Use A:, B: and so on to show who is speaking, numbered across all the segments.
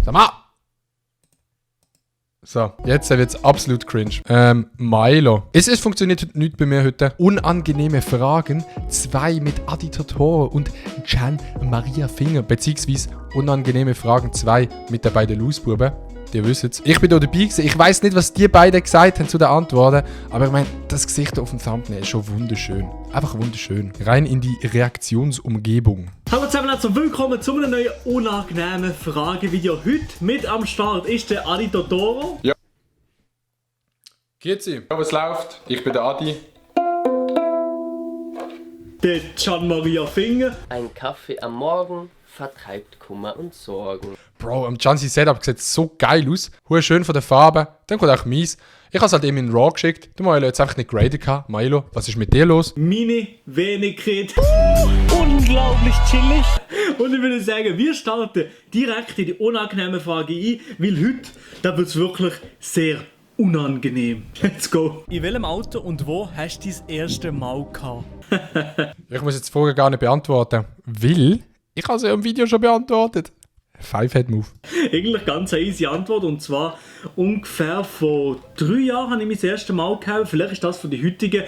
A: Sag mal! So, jetzt wird es absolut cringe. Milo. Es funktioniert nicht bei mir heute. Unangenehme Fragen. 2 mit Adi Totoro und Can Maria Finger. Beziehungsweise unangenehme Fragen 2 mit den beiden Lausbuben. Die wisst es. Ich bin hier dabei gewesen. Ich weiss nicht, was die beiden gesagt haben zu den Antworten. Aber ich meine, das Gesicht auf dem Thumbnail ist schon wunderschön. Einfach wunderschön. Rein in die Reaktionsumgebung.
B: Hallo zusammen und willkommen zu einem neuen unangenehmen Fragevideo. Heute mit am Start ist der Adi Totoro.
C: Ja.
A: Grüezi.
C: Ja, was läuft? Ich bin der Adi.
B: Der Can Maria Finger.
D: Ein Kaffee am Morgen vertreibt Kummer und Sorgen.
A: Bro, am Chansi Setup sieht so geil aus. Hure schön von der Farbe. Dann kommt auch mies. Ich habe es halt eben in Raw geschickt. Der Milo hat es einfach nicht graded gehabt. Milo, was ist mit dir los?
B: Meine Wenigkeit. Unglaublich chillig. Und ich würde sagen, wir starten direkt in die unangenehme Frage ein, weil heute, da wird es wirklich sehr unangenehm. Let's go. In welchem Auto und wo hast du dein erste Mal gehabt?
A: Ich muss jetzt die Frage gar nicht beantworten. Weil ich habe sie im Video schon beantwortet. Five-Head-Move.
B: Eigentlich ganz eine easy Antwort, und zwar ungefähr vor 3 Jahren habe ich mein das erste Mal gehabt. Vielleicht ist das von den heutigen.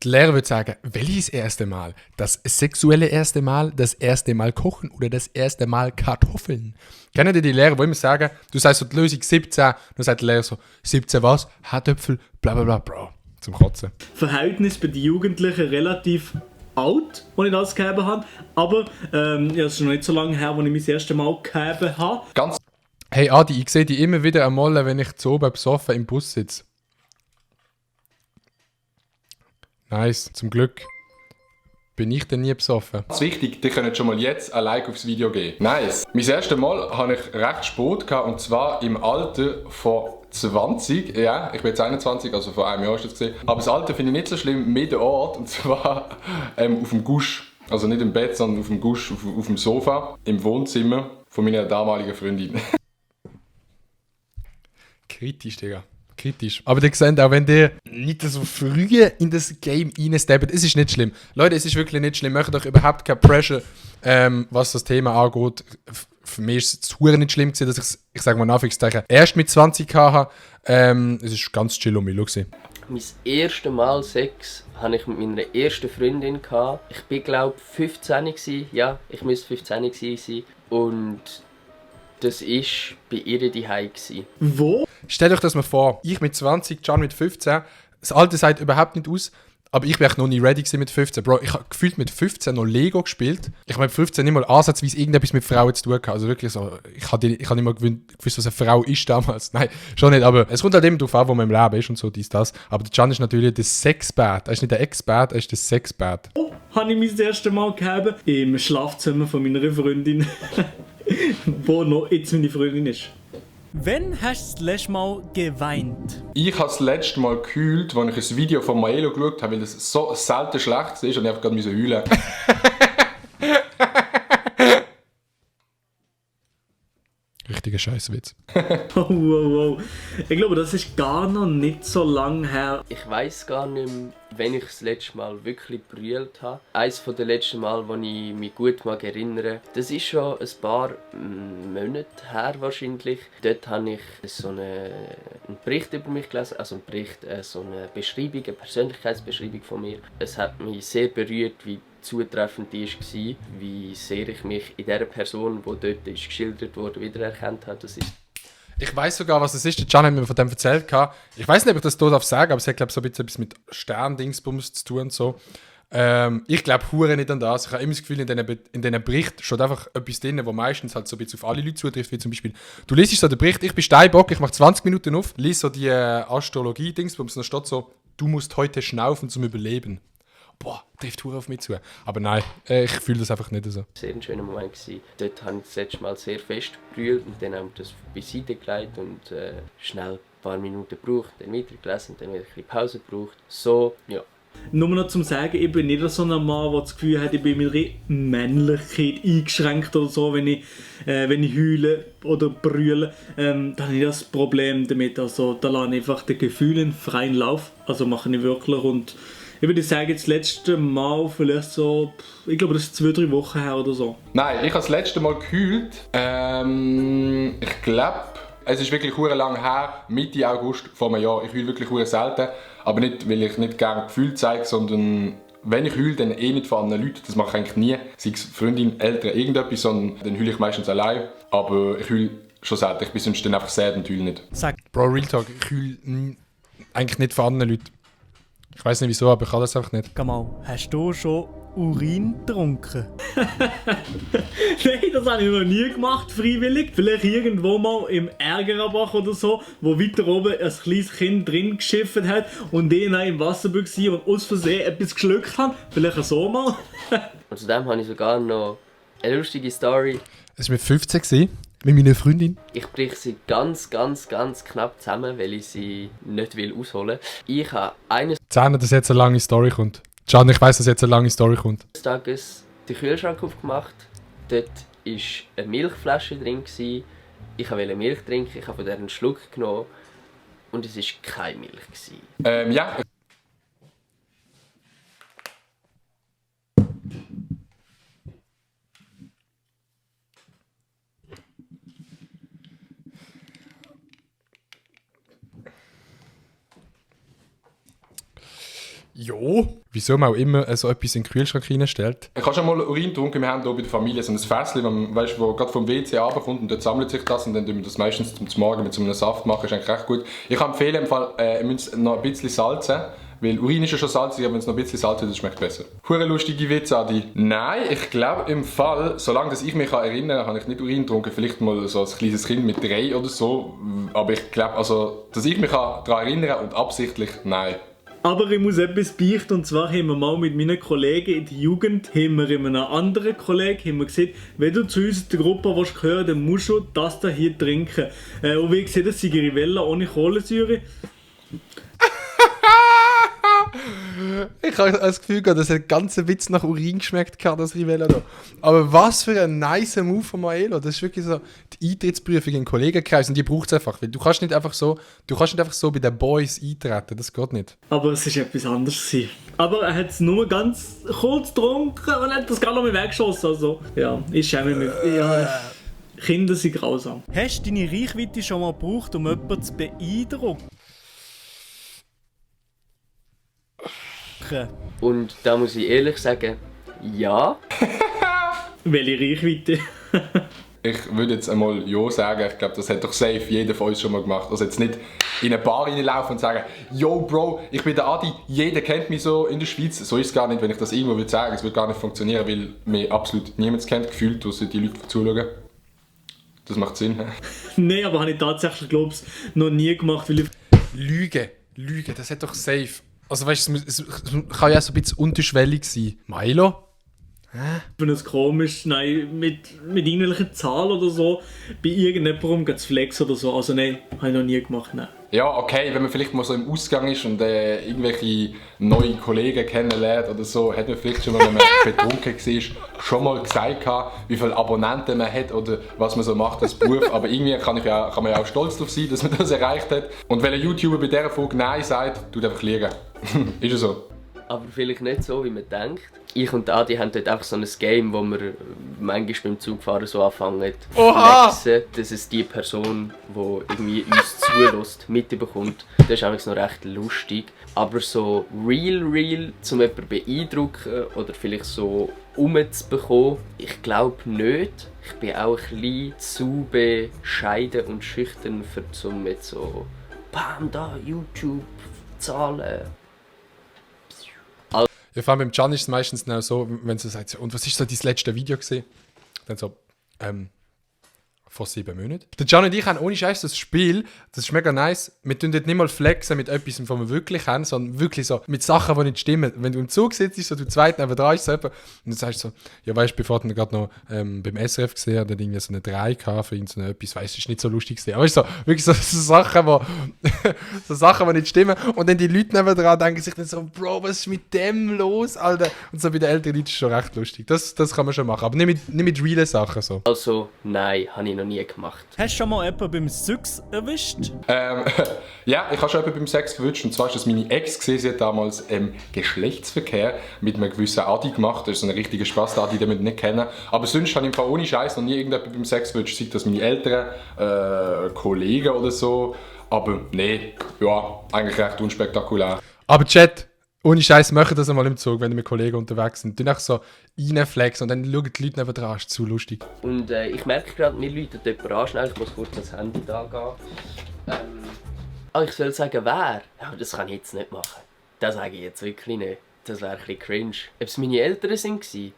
A: Der Lehrer würde sagen, welches erste Mal? Das sexuelle erste Mal, das erste Mal kochen oder das erste Mal Kartoffeln? Kennen die Lehrer, die immer sagen, du sagst so die Lösung 17, dann sagt der Lehrer so, 17 was? Hartöpfel, bla bla bla, Bro. Zum Kotzen.
B: Verhältnis bei den Jugendlichen relativ alt, als ich das gegeben habe. Aber ja, es ist noch nicht so lange her, als ich mein das erste Mal gegeben habe.
C: Ganz
A: Hey Adi, ich sehe dich immer wieder einmal, wenn ich zu oben besoffen im Bus sitze. Nice, zum Glück. Bin ich denn nie besoffen?
C: wichtig, die können schon mal jetzt ein Like aufs Video geben. Nice. Mein erstes Mal hatte ich recht spät gehabt, und zwar im Alter von 20. Ja, ich bin jetzt 21, also vor einem Jahr ist das gesehen. Aber das Alter finde ich nicht so schlimm, mehr der Ort, und zwar auf dem Gusch. Also nicht im Bett, sondern auf dem Gusch, auf dem Sofa, im Wohnzimmer von meiner damaligen Freundin.
A: Kritisch, Digga. Kritisch. Aber ihr seht auch, wenn ihr nicht so früh in das Game reinsteppt, es ist nicht schlimm. Leute, es ist wirklich nicht schlimm. Macht euch überhaupt keine Pressure, was das Thema angeht. Für mich ist es zu nicht schlimm gewesen, dass ich sage mal in Anführungszeichen, erst mit 20 hatte. Es ist ganz chill um mich gewesen.
D: Mein erstes Mal Sex hatte ich mit meiner ersten Freundin. Ich war, glaube ich, 15 gewesen. Ja, ich müsste 15 gewesen sein. Und das war bei ihr daheim.
B: Wo?
A: Stellt euch das mal vor, ich mit 20, Can mit 15, das Alter sieht überhaupt nicht aus, aber ich war noch nie ready mit 15. Bro, ich habe gefühlt mit 15 noch Lego gespielt. Ich habe mit 15 nicht mal ansatzweise irgendetwas mit Frauen zu tun gehabt. Also wirklich so, ich habe nicht mal gewusst, was eine Frau ist damals. Nein, schon nicht, aber es kommt halt immer darauf an, wo man im Leben ist und so, dies, das. Aber der Can ist natürlich der Sexbad. Er ist nicht der Ex-Bad, er ist der Sexbad.
B: Wo habe ich mein das erste Mal gehabt? Im Schlafzimmer von meiner Freundin. Wo noch jetzt meine Freundin ist. Wann hast du das letzte Mal geweint?
C: Ich habe das letzte Mal gekühlt, als ich ein Video von Maelo geschaut habe, weil das so selten schlecht ist und ich einfach gerade heulen.
A: Richtiger Scheißwitz.
B: Wow. Ich glaube, das ist gar noch nicht so lange her.
D: Ich weiss gar nicht mehr, wenn ich das letzte Mal wirklich brüllt habe. Eines der letzten Mal, wo ich mich gut mag erinnere, das ist schon ein paar Monate her wahrscheinlich. Dort habe ich so einen Bericht über mich gelesen, also so eine Beschreibung, eine Persönlichkeitsbeschreibung von mir. Es hat mich sehr berührt, wie zutreffend die war, wie sehr ich mich in der Person, die dort ist geschildert wurde, wiedererkannt habe. Das ist
A: Ich weiss sogar, was es ist. Der Can hat mir von dem erzählt. Ich weiss nicht, ob ich das hier sagen darf, aber es hat, glaube ich, so ein bisschen etwas mit Sterndingsbums zu tun und so. Ich glaube hure nicht an das. Ich habe immer das Gefühl, in diesen Berichten steht einfach etwas drin, wo meistens halt so ein bisschen auf alle Leute zutrifft, wie zum Beispiel, du liest so den Bericht, ich bin Steinbock, ich mache 20 Minuten auf, lies so die Astrologie-Dingsbums und dann steht so, du musst heute schnaufen zum Überleben. Boah, trifft hure auf mich zu. Aber nein, ich fühle das einfach nicht so.
D: sehr ein schöner Moment gewesen. Dort habe ich das letzte Mal sehr fest gebrüllt und dann haben wir das beiseite gelegt und schnell ein paar Minuten gebraucht, dann wieder gelesen und dann wieder ein bisschen Pause gebraucht. So, ja.
B: Nur noch zum Sagen, ich bin nicht so ein Mann, der das Gefühl hat, ich bin mit meiner Männlichkeit eingeschränkt oder so, wenn ich heule oder brülle. Dann habe ich das Problem damit. Also da lasse ich einfach den Gefühlen freien Lauf. Also mache ich wirklich. Und ich würde sagen, das letzte Mal vielleicht so, ich glaube, das ist 2-3 Wochen her oder so.
C: Nein, ich habe das letzte Mal gekühlt. Ich glaube, es ist wirklich hure lang her, Mitte August vor einem Jahr. Ich heule wirklich hure selten, aber nicht, weil ich nicht gerne Gefühle zeige, sondern wenn ich heule, dann eh nicht von anderen Leuten. Das mache ich eigentlich nie. Sei es Freundin, Eltern, irgendetwas, sondern dann heule ich meistens allein. Aber ich heule schon selten. Ich bin sonst dann einfach sad und heule nicht.
A: Bro, Real Talk, ich heule eigentlich nicht von anderen Leuten. Ich weiß nicht wieso, aber ich kann das einfach nicht.
E: Mal, hast du schon Urin getrunken?
B: Nein, das habe ich noch nie gemacht, freiwillig. Vielleicht irgendwo mal im Ärgerbach oder so, wo weiter oben ein kleines Kind drin geschifft hat und ich dann im Wasser war und aus Versehen etwas geschluckt habe. Vielleicht so mal.
D: Und zudem habe ich sogar noch eine lustige Story.
A: Es war mit 15 gewesen, mit meiner Freundin.
D: Ich breche sie ganz knapp zusammen, weil ich sie nicht ausholen will. Ich habe eines
A: Zähne, dass jetzt eine lange Story kommt. Can, ich weiss, dass jetzt eine lange Story kommt.
D: Tages den Kühlschrank aufgemacht. Dort war eine Milchflasche drin. Ich wollte Milch trinken, ich habe von der einen Schluck genommen. Und es war keine Milch.
C: Ja.
A: Jo. Wieso man auch immer so etwas in den Kühlschrank reinstellt.
C: Ich habe schon mal Urin getrunken. Wir haben hier bei der Familie so ein Fässchen, wo gerade vom WC runterkommt und dort sammelt sich das und dann tun wir das meistens zum Morgen mit so einem Saft machen. Das ist eigentlich recht gut. Ich empfehle im Fall, ihr müsst noch ein bisschen salzen. Weil Urin ist ja schon salzig, aber wenn es noch ein bisschen salzig ist, schmeckt besser. Hure lustige Witze, Adi. Nein, ich glaube im Fall, solange ich mich erinnern kann, habe ich nicht Urin getrunken. Vielleicht mal so als kleines Kind mit 3 oder so. Aber ich glaube, also, dass ich mich daran erinnern und absichtlich, nein.
B: Aber ich muss etwas beichten, und zwar haben wir mal mit meinen Kollegen in der Jugend, haben wir einem anderen Kollegen gesagt, wenn du zu uns in der Gruppe willst gehören, dann musst du das hier trinken. Und wie gesagt, das sind Rivella ohne Kohlensäure.
A: Ich habe das Gefühl gehabt, dass der ganze Witz nach Urin geschmeckt hat, das Rivella da. Aber was für ein nice Move von Maelo. Das ist wirklich so die Eintrittsprüfung in den Kollegenkreis und die braucht es einfach. Weil du kannst nicht einfach so bei den Boys eintreten, das geht nicht.
B: Aber es war etwas anderes. Aber er hat es nur ganz kurz getrunken und hat das gar noch mehr weggeschossen. Also, ja, ich schäme mich. Ja, Kinder sind grausam.
E: Hast du deine Reichweite schon mal gebraucht, um jemanden zu beeindrucken?
D: Und da muss ich ehrlich sagen, ja.
B: Welche Reichweite?
C: Ich würde jetzt einmal ja sagen, ich glaube, das hat doch safe jeder von uns schon mal gemacht. Also jetzt nicht in eine Bar reinlaufen und sagen, yo Bro, ich bin der Adi, jeder kennt mich so in der Schweiz. So ist es gar nicht, wenn ich das irgendwo würde sagen. Es würde gar nicht funktionieren, weil mich absolut niemand kennt, gefühlt, außer die Leute, die zuschauen. Das macht Sinn.
B: Nein, aber habe ich tatsächlich, glaube ich, noch nie gemacht, weil ich...
A: Lüge, das hat doch safe. Also weißt du, es kann ja so ein bisschen unterschwellig sein. Milo?
B: Ich finde es komisch, nein, mit irgendwelchen Zahlen oder so, bei irgendjemandem zu flexen oder so. Also nein, habe ich noch nie gemacht, nein.
C: Ja, okay, wenn man vielleicht mal so im Ausgang ist und irgendwelche neue Kollegen kennenlernt oder so, hat man vielleicht schon mal, wenn man betrunken war, schon mal gesagt, wie viele Abonnenten man hat oder was man so macht als Beruf. Aber irgendwie kann man ja auch stolz darauf sein, dass man das erreicht hat. Und wenn ein YouTuber bei dieser Folge Nein sagt, tut einfach liegen. Ist ja so.
D: Aber vielleicht nicht so, wie man denkt. Ich und Adi haben dort einfach so ein Game, wo wir manchmal beim Zugfahren so anfangen zu flexen, dass es die Person, die irgendwie uns zulässt, mitbekommt. Das ist eigentlich noch recht lustig. Aber so real, um jemanden zu beeindrucken oder vielleicht so umzubekommen, ich glaube nicht. Ich bin auch ein bisschen zu bescheiden und schüchtern, um jetzt so «Bam, da, YouTube, Zahlen».
A: Ja, vor allem beim Can ist es meistens so, wenn sie sagt, und was ist so dein letzte Video gesehen? Dann so, vor 7 Monaten. Der Can und ich haben ohne Scheiß das Spiel, das ist mega nice. Wir tun dort nicht mal flexen mit etwas, was wir wirklich haben, sondern wirklich so mit Sachen, die nicht stimmen. Wenn du im Zug sitzt, so du zweit neben dran ist so jemand, und dann sagst du so, ja weißt du, bevor du gerade noch beim SRF gesehen hast, dann irgendwie so eine 3 für irgend so etwas, weißt du, ist nicht so lustig gesehen. Aber weißt du, so, wirklich so Sachen, so Sachen, die nicht stimmen. Und dann die Leute neben dran denken sich dann so, Bro, was ist mit dem los, Alter? Und so bei den älteren Leuten ist es schon recht lustig. Das kann man schon machen, aber nicht mit realen Sachen so.
D: Also, nein, habe ich noch nie gemacht.
E: Hast du schon mal jemanden beim Sex erwischt?
C: Ja, ich habe schon jemanden beim Sex verwünscht. Und zwar ist das meine Ex gesehen. Sie hat damals Geschlechtsverkehr mit einem gewissen Adi gemacht. Das ist so ein richtiger Spaß-Adi, den wir nicht kennen. Aber sonst habe ich im Fall ohne Scheiß noch nie irgendjemanden beim Sex verwünscht. Sei das meine Eltern, Kollegen oder so. Aber nee, ja, eigentlich recht unspektakulär.
A: Aber Chat, ohne Scheiß, machen das einmal im Zug, wenn wir mit Kollegen unterwegs sind. Dann einfach so reinflexen und dann schauen die Leute neben dran. Das ist zu lustig.
D: Und ich merke gerade, mir läutet jemand an, schnell, ich muss kurz das Handy da gehen. Ich soll sagen, wer? Ja, das kann ich jetzt nicht machen. Das sage ich jetzt wirklich nicht. Das wäre ein bisschen cringe. Ob es meine Eltern waren?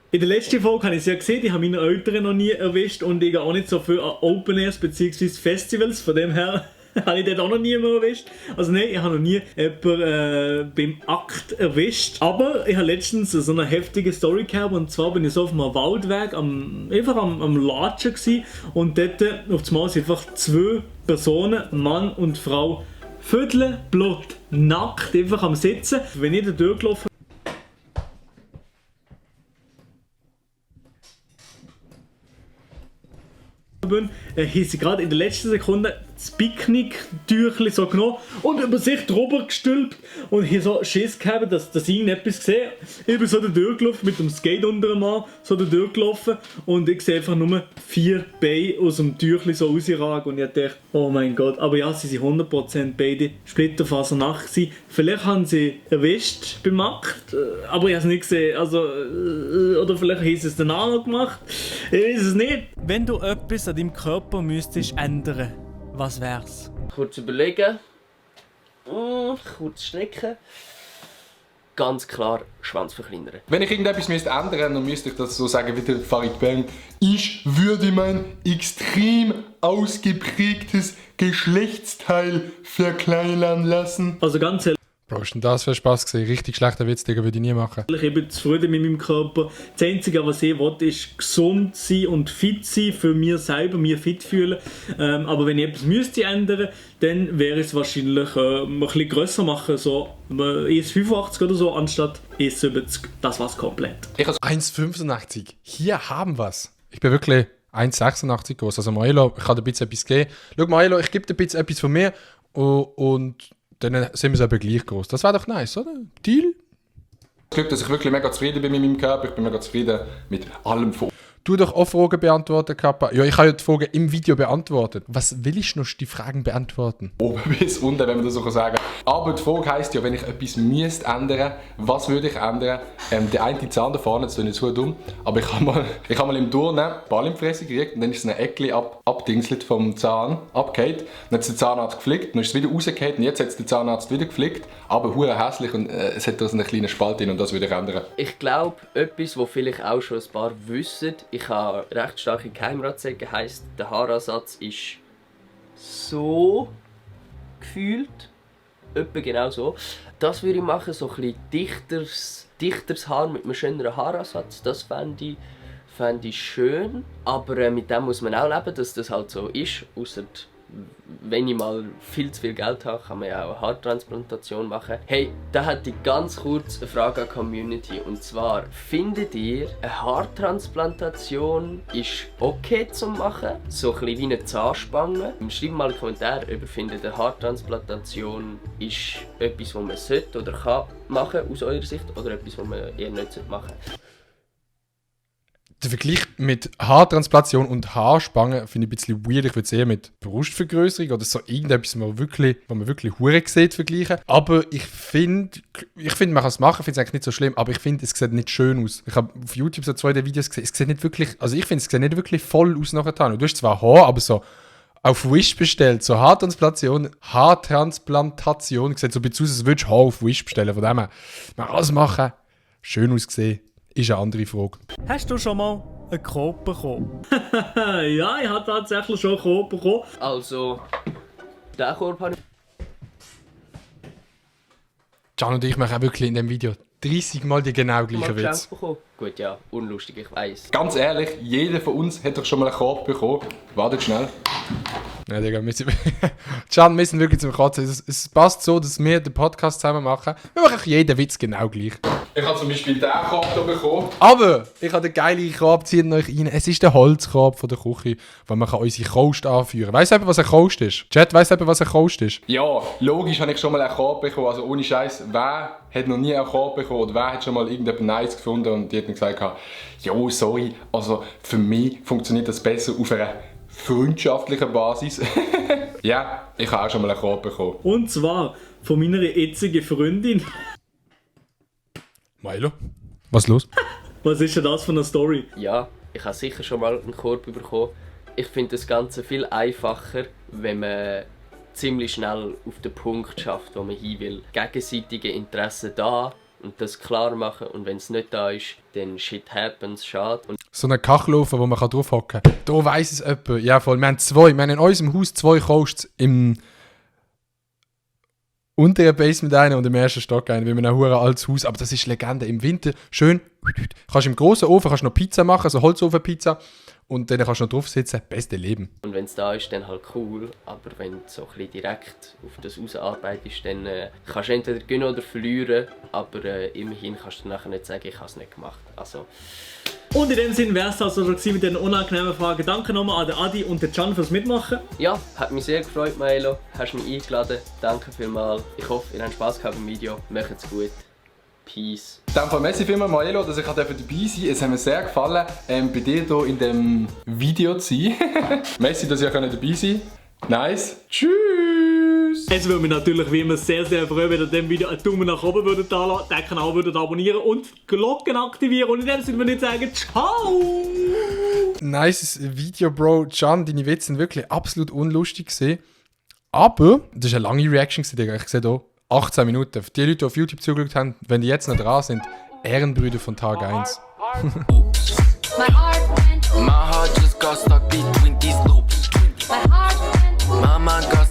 B: In der letzten Folge habe ich es ja gesehen, ich habe meine Eltern noch nie erwischt und ich gehe auch nicht so viel an Open Airs bzw. Festivals, von dem her habe ich dort auch noch nie mehr erwischt. Also nein, ich habe noch nie jemanden beim Akt erwischt. Aber ich habe letztens so eine heftige Story gehabt und zwar bin ich so auf einem Waldweg einfach am Latschen gewesen, und dort auf einmal sind einfach 2 Personen, Mann und Frau, viertelblut, nackt, einfach am Sitzen. Wenn ich da durchgelaufen bin, haben sie gerade in der letzten Sekunde das Picknick-Tüchli so genommen und über sich drüber gestülpt und hier so Schiss gehabt, dass ich irgendetwas sehe. Ich bin so da durchgelaufen, mit dem Skate unter dem Arm, so da durchgelaufen und ich sehe einfach nur 4 Beine aus dem Tüchli so rausragen und ich dachte, oh mein Gott, aber ja, sie sind 100% beide splitterfasernackt gewesen. Vielleicht haben sie erwischt beim Akt, aber ich habe es nicht gesehen, also, oder vielleicht haben sie es danach noch gemacht, ich weiß es nicht.
E: Wenn du etwas an deinem Körper müsstest ändern, was wär's?
D: Kurz überlegen. Kurz strecken. Ganz klar Schwanz verkleinern.
C: Wenn ich irgendetwas ändern müsste, dann müsste ich das so sagen wie der Farid Bang. Ich würde mein extrem ausgeprägtes Geschlechtsteil verkleinern lassen.
B: Also ganz ehrlich,
A: Bro, ist denn das für Spaß gewesen? Richtig schlechter Witz, Digga, würde ich nie machen.
B: ich bin zufrieden mit meinem Körper. Das Einzige, was ich will, ist gesund sein und fit sein, für mich selber, mich fit fühlen. Aber wenn ich etwas müsste ändern, dann wäre es wahrscheinlich ein bisschen grösser machen, so 1,85 oder so, anstatt 1,70. Das war's komplett.
A: 1,85. Hier haben wir's. Ich bin wirklich 1,86 groß. Also Maelo, ich kann dir ein bisschen etwas geben. Schau Maelo, ich gebe dir ein bisschen etwas von mir und dann sind wir aber gleich groß. Das wäre doch nice, oder? Deal?
C: Glück, dass ich wirklich mega zufrieden bin mit meinem Körper. Ich bin mega zufrieden mit allem von.
A: Du doch auch Fragen beantworten, Kappa. Ja, ich habe ja die Fragen im Video beantwortet. Was will ich noch die Fragen beantworten?
C: Oben bis unten, wenn man das so sagen kann. Aber die Frage heisst ja, wenn ich etwas müsste ändern, was würde ich ändern? Der eine Zahn da vorne, das ist nicht so dumm, aber ich habe mal im Turnen Ball in die Fresse gekriegt und dann ist es ein Eckli abdingselt vom Zahn, abgehakt. Dann hat es der Zahnarzt geflickt, dann ist es wieder rausgehakt und jetzt hat es der Zahnarzt wieder geflickt, aber hure hässlich und es hat da so eine kleine Spalte drin und das würde ich ändern.
D: Ich glaube, etwas, was vielleicht auch schon ein paar wissen, ich habe recht starke Geheimratsecken, heisst, der Haaransatz ist so gefühlt. Etwa genau so. Das würde ich machen, so ein bisschen dichteres Haar mit einem schöneren Haaransatz. Das fände ich schön. Aber mit dem muss man auch leben, dass das halt so ist. Ausser wenn ich mal viel zu viel Geld habe, kann man ja auch eine Haartransplantation machen. Hey, da hätte ich ganz kurz eine Frage an die Community. Und zwar, findet ihr, eine Haartransplantation ist okay zu machen? So ein bisschen wie eine Zahnspange? Schreibt mal einen Kommentar, ob ihr findet, eine Haartransplantation ist etwas, was man sollte oder kann machen aus eurer Sicht oder etwas, was man eher nicht machen sollte.
A: Der Vergleich mit Haartransplantation und Haarspange finde ich ein bisschen weird. Ich würde es eher mit Brustvergrößerung oder so irgendetwas, was man wirklich hure sieht, vergleichen. Aber ich finde, man kann es machen, ich finde es eigentlich nicht so schlimm, aber ich finde, es sieht nicht schön aus. Ich habe auf YouTube so 2 Videos gesehen, es sieht nicht wirklich, also ich finde, es sieht nicht wirklich voll aus nachher. Du hast zwar Haar, aber so auf Wish bestellt, so Haartransplantation sieht so ein bisschen aus, als würdest du Haar auf Wish bestellen. Von dem her, man kann es machen, schön ausgesehen. Ist eine andere Frage.
E: Hast du schon mal einen Korb bekommen?
B: Ja, ich habe tatsächlich schon einen Korb bekommen.
D: Also, den Korb habe ich...
A: Can und ich machen auch wirklich in diesem Video 30 Mal die genau gleichen Witz.
D: Gut, ja, unlustig, ich weiss.
C: Ganz ehrlich, jeder von uns hat doch schon mal einen Korb bekommen. Wartet schnell.
A: Ja, Digga, Can, wir sind wirklich zum Kotzen. Es passt so, dass wir den Podcast zusammen machen. Wir machen jeden Witz genau gleich.
C: Ich habe zum Beispiel den Korb hier bekommen.
A: Aber ich habe den geilen Korb, zieht euch rein. Es ist der Holzkorb von der Küche, wo man unsere Kost anführen kann. Weißt du, was ein Kost ist? Chat, weißt du, was ein Kost ist?
C: Ja, logisch habe ich schon mal einen Korb bekommen. Also ohne Scheiß, wer hat noch nie einen Korb bekommen oder wer hat schon mal irgendetwas Nice gefunden und die hat mir gesagt, jo, sorry, also für mich funktioniert das besser auf einer freundschaftlichen Basis. Ja, ich habe auch schon mal einen Korb bekommen.
B: Und zwar von meiner jetzigen Freundin.
A: Milo, was ist los?
B: Was ist denn das für eine Story?
D: Ja, ich habe sicher schon mal einen Korb bekommen. Ich finde das Ganze viel einfacher, wenn man ziemlich schnell auf den Punkt schafft, wo man hin will. Gegenseitige Interessen da und das klar machen, und wenn es nicht da ist, dann shit happens, schade. Und
A: So einen Kachelofen, wo man drauf hocken kann. Da weiss es jemand. Ja, voll. Wir haben in unserem Haus 2 Kosts im unteren Basement einen und im ersten Stock einen, wie man ein hure altes Haus. Aber das ist Legende. Im Winter schön. Kannst im grossen Ofen noch Pizza machen, so Holzofenpizza. Und dann kannst du noch drauf sitzen. Beste Leben.
D: Und wenn es da ist, dann halt cool. Aber wenn du so ein bisschen direkt auf das ausarbeitest, dann kannst du entweder gewinnen oder verlieren. Aber immerhin kannst du nachher nicht sagen, ich habe es nicht gemacht. Also.
B: Und in dem Sinne wäre es also schon mit den unangenehmen Fragen. Danke nochmal an den Adi und den Can fürs Mitmachen.
D: Ja, hat mich sehr gefreut, Milo. Hast mich eingeladen. Danke vielmals. Ich hoffe, ihr habt Spass gehabt beim Video. Macht's gut. Peace.
C: In dem Fall merci vielmals, Maelo, dass ich dabei sein durfte. Es hat mir sehr gefallen, bei dir hier in diesem Video zu sein. Merci, dass ihr dabei sein könnt. Nice. Tschüss.
B: Es würde mich natürlich wie immer sehr, sehr freuen, wenn ihr dem Video einen Daumen nach oben würdet da lassen, den Kanal würdet abonnieren und die Glocken aktivieren. Und in dem Sinne würde ich sagen, ciao!
A: Nice Video, Bro. Can, deine Witze sind wirklich absolut unlustig gewesen. Aber, das war eine lange Reaction, Digga. Ich sehe hier 18 Minuten. Für die Leute, die auf YouTube zugeschaut haben, wenn die jetzt noch dran sind, Ehrenbrüder von Tag 1.
F: My heart just got stuck between these loops. My heart went. Mama got